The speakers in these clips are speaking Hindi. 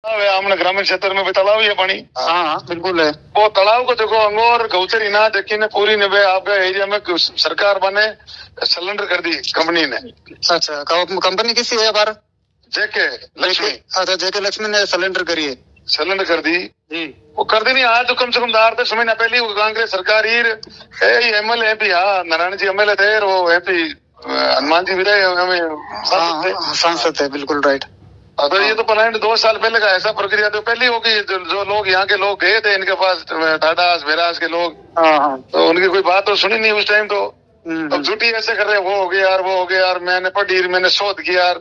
हमने ग्रामीण क्षेत्र में भी तालाब ही है पानी। हाँ हाँ बिल्कुल है। वो तालाब को देखो अंगोर गौचर इना देखी ने पूरी ने आपके एरिया में सरकार बने सिलेंडर कर दी कंपनी ने। अच्छा कंपनी किसी है बार? जेके लक्ष्मी। अच्छा जेके लक्ष्मी ने सिलेंडर करी है। सिलेंडर कर दी जी। वो कर दी नहीं आज तो कम से कम 8-10 महीना पहले वो कांग्रेस सरकार ही एमएलए एमपी हाँ नारायण जी एमएलए थे और वो एमपी हनुमान जी भी रहे हमें सांसद है बिल्कुल राइट। तो ये तो प्लांट 2 साल पहले का ऐसा प्रक्रिया तो पहले होगी जो लोग यहाँ के लोग गए थे इनके पास टाटास बेरास के लोग तो उनकी कोई बात तो सुनी नहीं उस टाइम तो अब झूठी ऐसे कर रहे वो हो गया यार वो हो गया यार मैंने पढ़ी मैंने शोध किया यार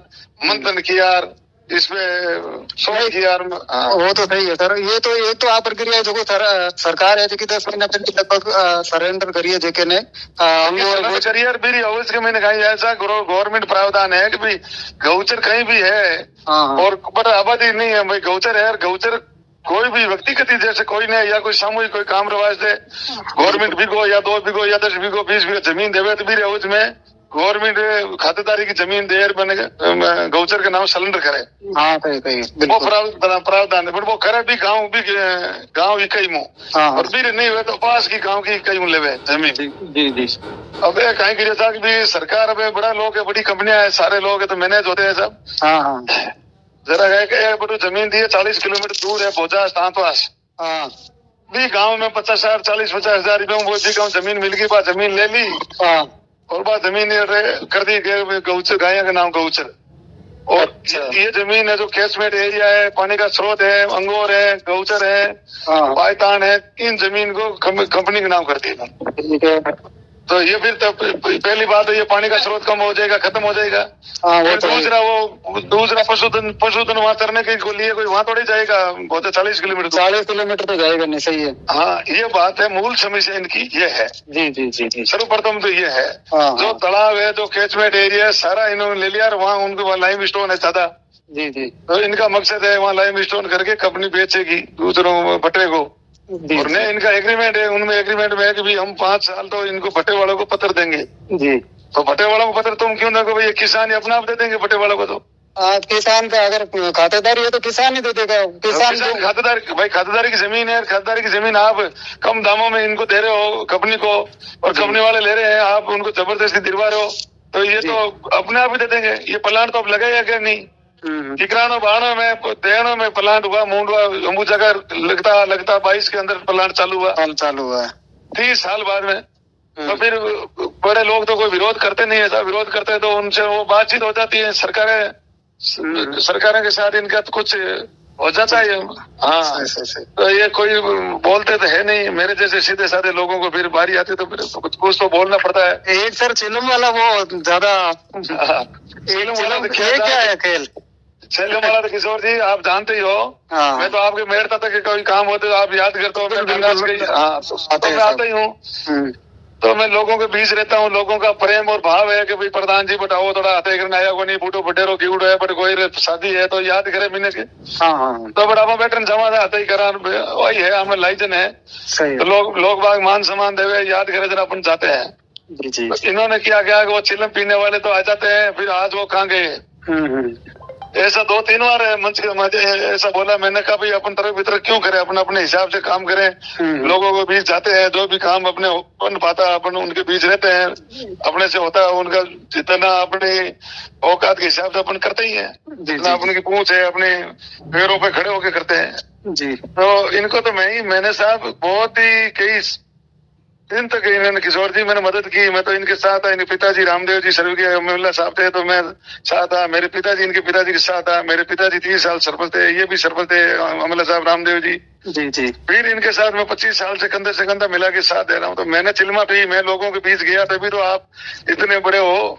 मंथन किया यार इसमें शोध किया यार। वो तो सही है सर ये तो आप प्रक्रिया जो सरकार है जो कि 10 महीना पहले लगभग सरेंडर करिए जेके ने करिए यार मेरी अवश्य के मैंने कहा ऐसा गवर्नमेंट प्रावधान है कि भाई गौचर कहीं भी है और पर आबादी नहीं है भाई गौचर है यार गौचर कोई भी व्यक्तिगत जैसे कोई नहीं या कोई सामूहिक कोई काम रवाज दे गवर्नमेंट बिगो या 2 बिगो या 10 बिगो 20 बिगो जमीन देवे तो भी उसमें गवर्नमेंट खातेदारी की जमीन दे बने गौचर के नाम सिलेंडर करे। हाँ कहीं वो प्रावधान है पर वो करे भी गाँव इकाई मुँह और भी नहीं हुए तो पास की गाँव की इकाई मुँह लेवे जमीन। जी जी। अब कहीं की जैसा कि भी सरकार अब बड़ा लोग है बड़ी कंपनियां है सारे लोग है तो मैनेज होते हैं सब। हाँ जरा बड़ू जमीन दी है 40 किलोमीटर दूर है भोजा पास भी गाँव में 50,000 40-50 हजार रुपये में वो जी गाँव जमीन मिल गई बात जमीन ले ली और बात जमीन कर दी गौचर गाय का नाम गौचर और ये जमीन है जो कैशमेंट एरिया है पानी का स्रोत है अंगोर है गौचर है पायतान है इन जमीन को कंपनी के नाम कर दी तो ये फिर पहली बात है ये पानी का स्रोत कम हो जाएगा खत्म हो जाएगा। दूसरा पशुधन वहाँ करने के लिए कोई वहाँ थोड़ी जाएगा बहुत 40 किलोमीटर तो जाएगा नहीं सही है। हाँ ये बात है मूल समस्या इनकी ये है। जी जी जी जी। सर्वप्रथम तो ये है जो तालाब है जो कैचमेंट एरिया है सारा इन्होंने ले लिया और वहाँ उनको वहाँ लाइम स्टोन है ज्यादा। जी जी। तो इनका मकसद है वहाँ लाइम स्टोन करके कंपनी बेचेगी दूसरों भट्टे को और नहीं इनका एग्रीमेंट है उनमें एग्रीमेंट में है कि भी हम 5 साल तो इनको भट्टे वालों को पत्र देंगे। जी। तो भट्टे वालों को पत्र तुम क्यों दोगे भाई किसान अपना आप दे देंगे भट्टे वालों को तो किसान का अगर खातेदारी है तो किसान ही दे देगा। किसान खातेदारी की जमीन है खातेदारी की जमीन आप कम दामों में इनको दे रहे हो कंपनी को और कंपनी वाले ले रहे हैं आप उनको जबरदस्ती दिलवा रहे हो तो ये तो अपने आप ही दे देंगे। ये प्लांट तो अब लगेगा क्या नहीं किकरानो बाणों में देहनों में प्लांट हुआ मूंडवा अमू जगह लगता 22 के अंदर प्लांट चालू हुआ 30 साल बाद में तो फिर बड़े लोग तो कोई विरोध करते नहीं है विरोध करते हैं तो उनसे वो बातचीत हो जाती है सरकारें के साथ इनका तो कुछ हो जाता है। हाँ तो ये कोई बोलते तो है नहीं मेरे जैसे सीधे साधे लोगों को फिर बारी आती तो फिर कुछ तो बोलना पड़ता है। एक सर चिलम वाला वो ज्यादा क्या है खेल चलो वाला तो किशोर जी आप जानते ही हो मैं तो आपके मेहरता तक कोई काम होते तो आप याद करते हो मैं आता ही हूँ तो मैं लोगों के बीच रहता हूँ लोगों का प्रेम और भाव है कि भाई प्रधान जी बताओ थोड़ा हाथे करने आया को नहीं बूटो बटेरो की उड़ो है बट कोई शादी है तो याद करे महीने के तो बड़ा बैठन जमा हाथे ही करा वही है हमें लाइजन है तो लोग बाग मान सम्मान देवे याद करे जरा अपन जाते हैं। इन्होंने क्या क्या वो चिलम पीने वाले तो आ जाते हैं फिर आज वो कहाँ गए ऐसा 2-3 बार मंच ऐसा बोला मैंने कहा भाई अपन तरफ भीतर क्यों करें अपन अपने हिसाब से काम करें लोगों के बीच जाते हैं जो भी काम अपने बन पाता अपन उनके बीच रहते हैं अपने से होता है उनका जितना अपने औकात के हिसाब से अपन करते ही हैं जितना अपने की पूंछ है अपने पैरों पे खड़े होके करते हैं जी। तो इनको तो मैंने साहब बहुत ही कई दिन तक इन्होंने किशोर जी मैंने मदद की मैं तो इनके साथ था इनके पिताजी रामदेव जी स्वर्गीय अमरुल्लाह साहब थे तो मैं साथ था मेरे पिताजी इनके पिताजी के साथ था मेरे पिताजी 30 साल सरपंच थे ये भी सरपंच थे अमरुल्लाह साहब रामदेव जी जी। फिर इनके साथ मैं 25 साल से कंधा मिला के साथ दे रहा हूँ तो मैंने चिलमा पी मैं लोगों के बीच गया तभी तो आप इतने बड़े हो।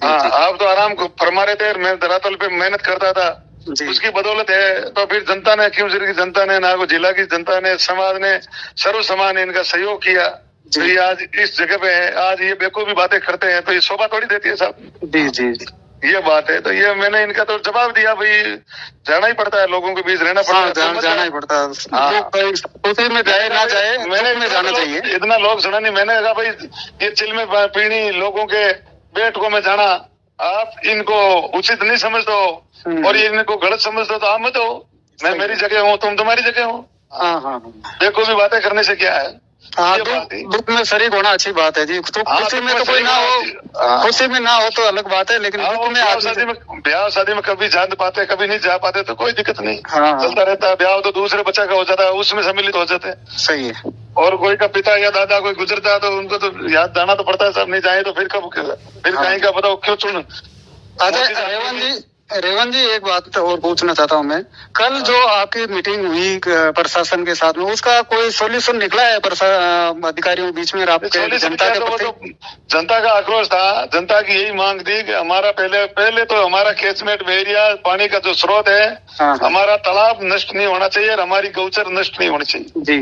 हाँ आप तो आराम फरमा रहे थे मैं धरातल पे मेहनत करता था उसकी बदौलत है तो फिर जनता ने क्यों की जनता ने ना को जिला की जनता ने समाज ने सर्व समान इनका सहयोग किया तो ये आज इस जगह पे है आज ये बेवकूफी बातें करते हैं तो ये शोभा थोड़ी देती है साहब। जी ये बात है तो ये मैंने इनका तो जवाब दिया भाई जाना ही पड़ता है लोगों के बीच रहना पड़ता है जाना ही पड़ता है उसी में जाए ना जाए मैंने जाना चाहिए इतना लोग सुना नहीं मैंने कहा भाई ये चिल में पीनी लोगों के बैठकों में जाना आप इनको उचित नहीं समझते हो और ये इनको गलत समझते हो तो आप मत हो मैं मेरी जगह हूँ, तुम तुम्हारी जगह हो। हाँ। देखो भी बातें करने से क्या है। हाँ, दुख में शरीक होना अच्छी बात है जी। तो खुशी में तो कोई ना हो, खुशी में ना हो तो अलग बात है, लेकिन दुख में ब्याह शादी में कभी जा पाते, कभी नहीं जा पाते, तो कोई दिक्कत नहीं। चलता रहता है। ब्याह तो दूसरे बच्चा का हो जाता है, उसमें सम्मिलित हो जाते हैं। सही है। और कोई का पिता या दादा कोई गुजरता है तो उनको तो याद जाना तो पड़ता है। सब नहीं जाए तो फिर कब, फिर कहीं का बताओ क्यों चुन। रेवंत जी एक बात और पूछना चाहता हूँ मैं। कल जो आपकी मीटिंग हुई प्रशासन के साथ में, उसका कोई सॉल्यूशन निकला है अधिकारियों के बीच में? जनता का आक्रोश था। जनता की यही मांग थी कि हमारा पहले तो हमारा कैचमेंट एरिया, पानी का जो स्रोत है, हमारा तालाब नष्ट नहीं होना चाहिए और हमारी गौचर नष्ट नहीं होनी चाहिए जी।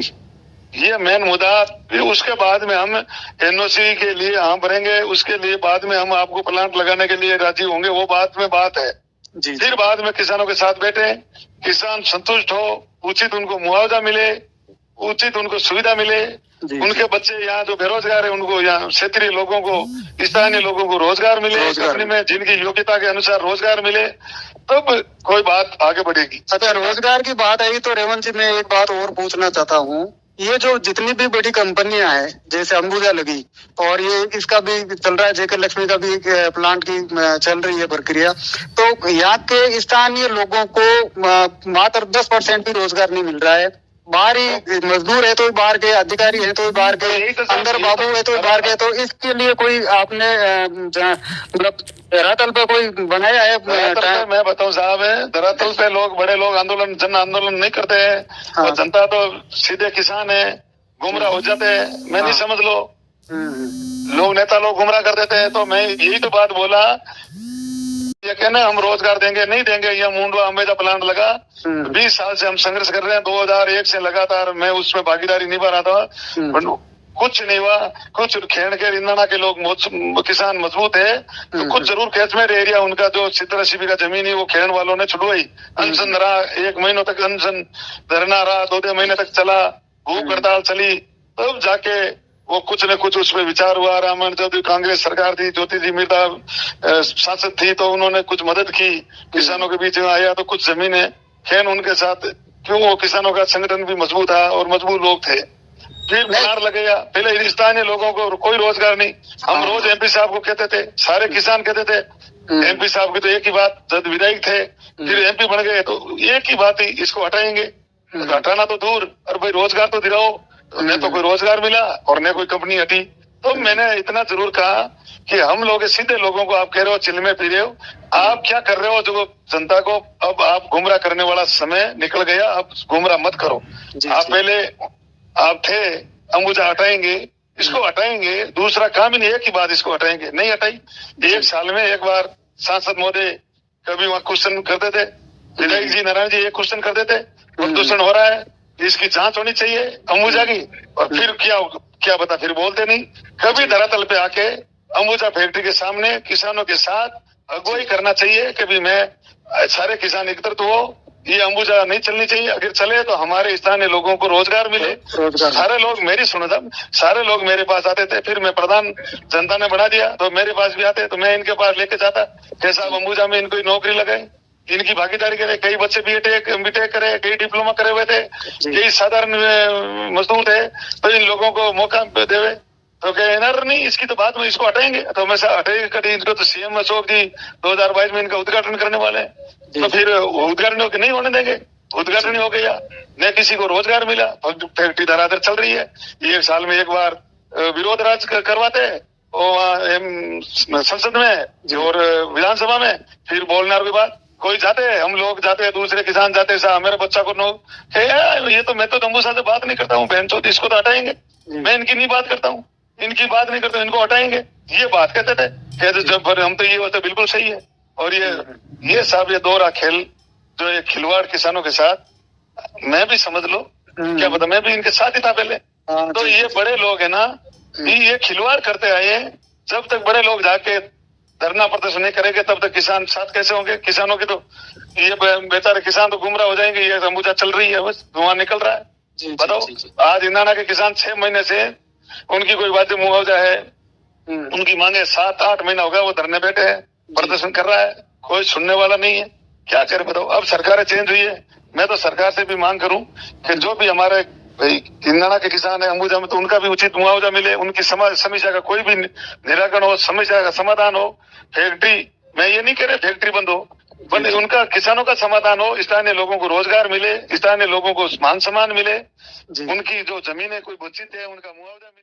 ये मेन मुद्दा। फिर उसके बाद में हम एनओसी के लिए हम भरेंगे, उसके लिए बाद में हम आपको प्लांट लगाने के लिए राजी होंगे, वो बाद में बात है जी। फिर बाद में किसानों के साथ बैठे, किसान संतुष्ट हो, उचित उनको मुआवजा मिले, उचित उनको सुविधा मिले, उनके बच्चे यहाँ जो बेरोजगार है उनको, यहाँ क्षेत्रीय लोगों को, स्थानीय लोगों को रोजगार मिले, कंपनी में जिनकी योग्यता के अनुसार रोजगार मिले, तब कोई बात आगे बढ़ेगी। अच्छा, रोजगार की बात आई तो रेवंत जी मैं एक बात और पूछना चाहता हूँ। ये जो जितनी भी बड़ी कंपनियां हैं, जैसे अंबुजा लगी और ये इसका भी चल रहा है, जेके लक्ष्मी का भी प्लांट की चल रही है प्रक्रिया, तो यहाँ के स्थानीय लोगों को मात्र 10% भी रोजगार नहीं मिल रहा है। बाहरी मजदूर है तो बाहर के, अधिकारी है तो बाहर के, अंदर बाबू है तो बाहर के, तो इसके लिए कोई आपने मतलब धरातल पे कोई बनाया है? मैं बताऊं साहब, है धरातल पे लोग, बड़े लोग आंदोलन, जन आंदोलन नहीं करते हैं। हाँ। और जनता तो सीधे किसान है, गुमराह हो जाते हैं। मैं नहीं समझ लो, लोग नेता लोग गुमराह कर देते हैं। तो मैं यही तो बात बोला, ये कहना हम रोजगार देंगे, नहीं देंगे। ये मुंडवा अंबेजा प्लांट लगा, 20 साल से हम संघर्ष कर रहे हैं, 2001 से लगातार मैं उसमें भागीदारी निभा रहा था, कुछ नहीं हुआ। कुछ खेड़ के रिंदाना के लोग किसान मजबूत है, तो कुछ जरूर कैचमेंट एरिया उनका जो 70-80 बीघा जमीन है वो खेड़ वालों ने छुड़वाई। अनशन रहा, 1 महीनों तक अनशन धरना रहा, 2 महीने तक चला, भूख हड़ताल चली, तब जाके वो कुछ न कुछ उसमें विचार हुआ। रामन चौधरी कांग्रेस सरकार थी, ज्योति जी मिर्दा सांसद थी, तो उन्होंने कुछ मदद की, किसानों के बीच में आया, तो कुछ जमीनें खेन उनके साथ, क्यों वो किसानों का संगठन भी मजबूत था और मजबूत लोग थे। फिर प्लांट लगेगा, पहले स्थानीय लोगों को कोई रोजगार नहीं। हम रोज एमपी साहब को कहते थे, सारे किसान कहते थे, एमपी साहब की तो एक ही बात, जब विधायक थे फिर एमपी बन गए तो एक ही बात ही, इसको हटाएंगे। तो हटाना तो दूर, और भाई रोजगार तो दिलाओ। न तो कोई रोजगार मिला और न कोई कंपनी हटी। तो मैंने इतना जरूर कहा कि हम लोग सीधे लोगों को आप कह रहे हो चिल में पी रहे हो, आप क्या कर रहे हो जो जनता को, अब आप गुमराह करने वाला समय निकल गया, अब गुमराह मत करो। आप पहले आप थे अंबुजा हटाएंगे, इसको हटाएंगे, दूसरा काम ही नहीं, एक ही बात, इसको हटाएंगे, नहीं हटाई। 1 साल में एक बार सांसद महोदय कभी वहाँ क्वेश्चन करते थे, विधायक जी नारायण जी एक क्वेश्चन कर देते, प्रदूषण हो रहा है, इसकी जांच होनी चाहिए अंबुजा की, और फिर क्या बता, फिर बोलते नहीं। कभी धरातल पे आके अंबुजा फैक्ट्री के सामने किसानों के साथ अगुवाई करना चाहिए कि भी मैं सारे किसान एकत्रित हो, ये अंबुजा नहीं चलनी चाहिए। अगर चले तो हमारे स्थानीय लोगों को रोजगार मिले। सारे लोग मेरी सुनो साहब, सारे लोग मेरे पास आते थे, फिर मैं प्रधान जनता ने बना दिया तो मेरे पास भी आते, तो मैं इनके पास लेके जाता कैसा अंबुजा में इनको नौकरी लगाए, इनकी भागीदारी करे। कई बच्चे बीटेक करे, कई डिप्लोमा करे हुए थे, कई साधारण मजदूर थे, तो इन लोगों को मौका देवे। तो कहना नहीं, इसकी तो बात में इसको हटाएंगे, तो हमेशा हटेगी। इनको तो सीएम अशोक जी 2022 में इनका उद्घाटन करने वाले हैं, तो फिर उद्घाटन नहीं होने देंगे। उद्घाटन हो गया, न किसी को रोजगार मिला, फैक्ट्री धराधर चल रही है। 1 साल में एक बार विरोध राज करवाते हैं संसद में और विधानसभा में, फिर बोलने की बात, कोई जाते हैं, हम लोग जाते हैं, दूसरे किसान जाते हैं, साहब मेरे बच्चा को ये तो मैं तो अंबुजा से बात नहीं करता हूँ, बहन चौथ इसको तो हटाएंगे, मैं इनकी नहीं बात करता हूँ, इनकी बात नहीं करता हूँ, इनको हटाएंगे, ये बात कहते थे। कहते जब हम तो ये होता बिल्कुल सही है। और ये साहब ये दोहरा खेल, जो ये खिलवाड़ किसानों के साथ, मैं भी समझ लो क्या पता, मैं भी इनके साथ ही था पहले। तो ये बड़े लोग है ना, ये खिलवाड़ करते आए। जब तक बड़े लोग जाके धरना प्रदर्शन नहीं करेंगे तब तक किसान साथ कैसे होंगे? किसानों की तो ये बेचारे किसान तो गुमराह हो जाएंगे। ये अंबुजा चल रही है, बस धुआं निकल रहा है। बताओ, आज इंदाना के किसान 6 महीने से उनकी कोई वाजिब मुआवजा है, उनकी मांगे 7-8 महीना हो गया, वो धरने बैठे हैं, प्रदर्शन कर रहा है, कोई सुनने वाला नहीं है। क्या करे बताओ? अब सरकारें चेंज हुई है, मैं तो सरकार से भी मांग करूं कि जो भी हमारे भाई किन्नाना के किसान है अंबुजा में, तो उनका भी उचित मुआवजा मिले, उनकी समस्या का कोई भी निराकरण हो, समस्या का समाधान हो। फैक्ट्री, मैं ये नहीं कह रहे फैक्ट्री बंद हो, बट उनका किसानों का समाधान हो, स्थानीय लोगों को रोजगार मिले, स्थानीय लोगों को मान सम्मान मिले, उनकी जो जमीनें कोई वंचित है उनका मुआवजा मिले।